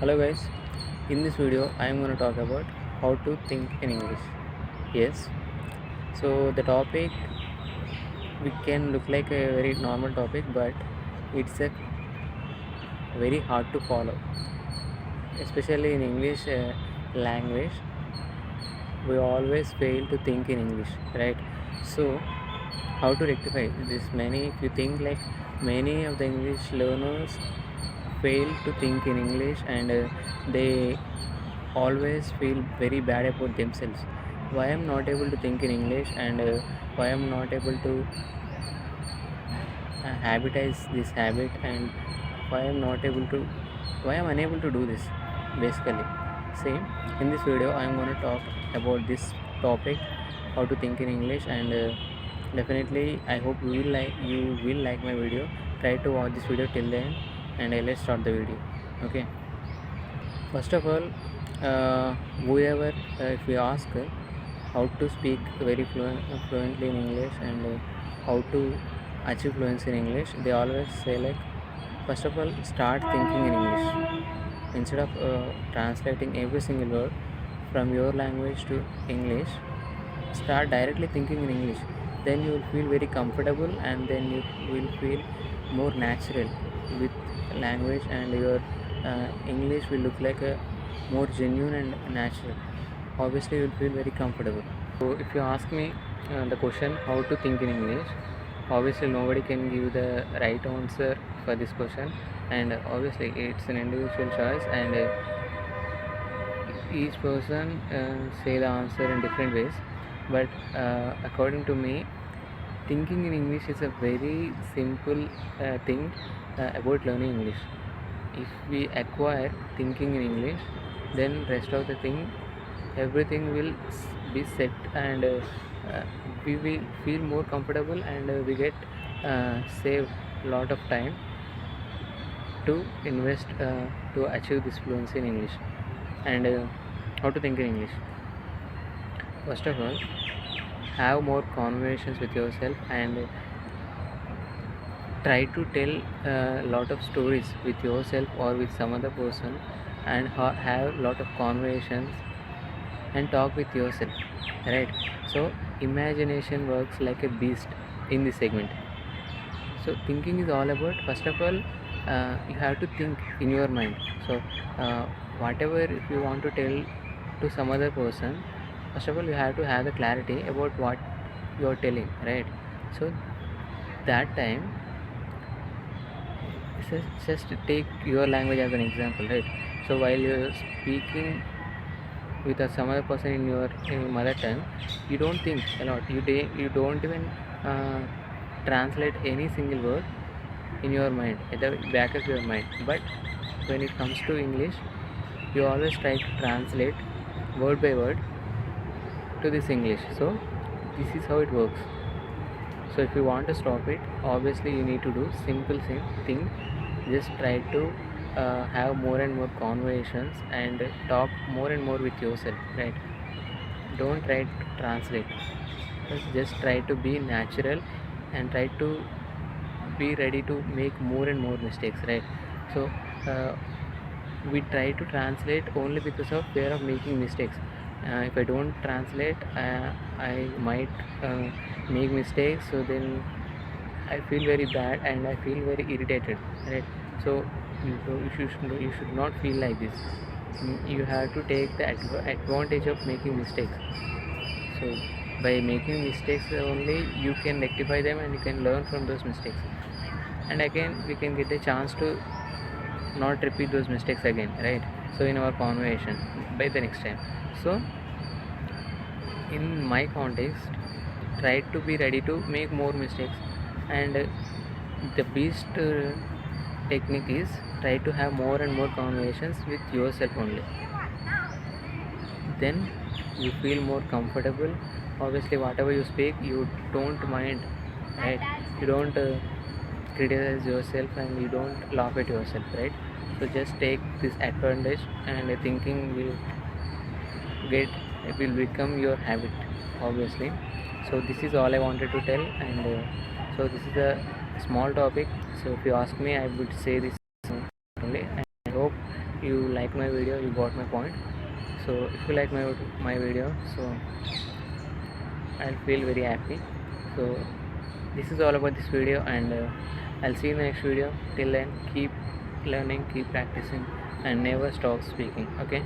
Hello guys, in this video I am going to talk about how to think in English. Yes, so the topic we can look like a very normal topic, but it's a very hard to follow, especially in English language. We always fail to think in English, right? So how to rectify this? Many, if you think like many of the English learners fail to think in English, and they always feel very bad about themselves. Why I'm not able to think in English, and why I'm not able to habitize this habit, and why I'm not able to, why I'm unable to do this. Basically, see, in this video I'm going to talk about this topic, how to think in English, and definitely I hope you will like my video. Try to watch this video till the end, and let's start the video. Okay. First of all, whoever, if we ask how to speak very fluently in English, and how to achieve fluency in English, they always say like, first of all, start thinking in English. Instead of translating every single word from your language to English, start directly thinking in English. Then you will feel very comfortable, and then you will feel more natural with language, and your English will look like a more genuine and natural. Obviously, you will feel very comfortable. So, if you ask me the question how to think in English, obviously nobody can give the right answer for this question, and obviously it's an individual choice, and each person say the answer in different ways. But according to me, thinking in English is a very simple thing about learning English. If we acquire thinking in English, then rest of the thing, everything will be set, and uh, we will feel more comfortable, and we get save lot of time to invest to achieve this fluency in English. And how to think in English? First of all, have more conversations with yourself, and try to tell a lot of stories with yourself or with some other person, and have lot of conversations and talk with yourself, right? So imagination works like a beast in this segment. So thinking is all about, first of all, you have to think in your mind. So uh, whatever, if you want to tell to some other person, first of all you have to have the clarity about what you are telling, right? So that time, just take your language as an example, right? So while you're speaking with some other person in your mother tongue, you don't think a lot. You don't even uh, translate any single word in your mind, at the back of your mind. But when it comes to English, you always try to translate word by word to this English. So this is how it works. So if you want to stop it, obviously you need to do simple thing. Just try to have more and more conversations, and talk more and more with yourself, right? Don't try to translate. Just try to be natural, and try to be ready to make more and more mistakes, right? So uh, we try to translate only because of fear of making mistakes. If I don't translate, I might make mistakes, so then I feel very bad, and I feel very irritated, right? So you should not feel like this. You have to take the advantage of making mistakes. So by making mistakes only, you can rectify them, and you can learn from those mistakes, and again we can get a chance to not repeat those mistakes again, right? So in our conversation by the next time. So in my context, try to be ready to make more mistakes, and the best technique is, try to have more and more conversations with yourself only. Then you feel more comfortable. Obviously whatever you speak, you don't mind, right? You don't criticize yourself, and you don't laugh at yourself, right? So just take this advantage, and thinking get will become your habit, obviously. So this is all I wanted to tell, and so this is a small topic. So if you ask me, I would say this only, and I hope you like my video, you got my point. So if you like my video, so I'll feel very happy. So this is all about this video, and I'll see you in the next video. Till then, keep learning, keep practicing, and never stop speaking. Okay.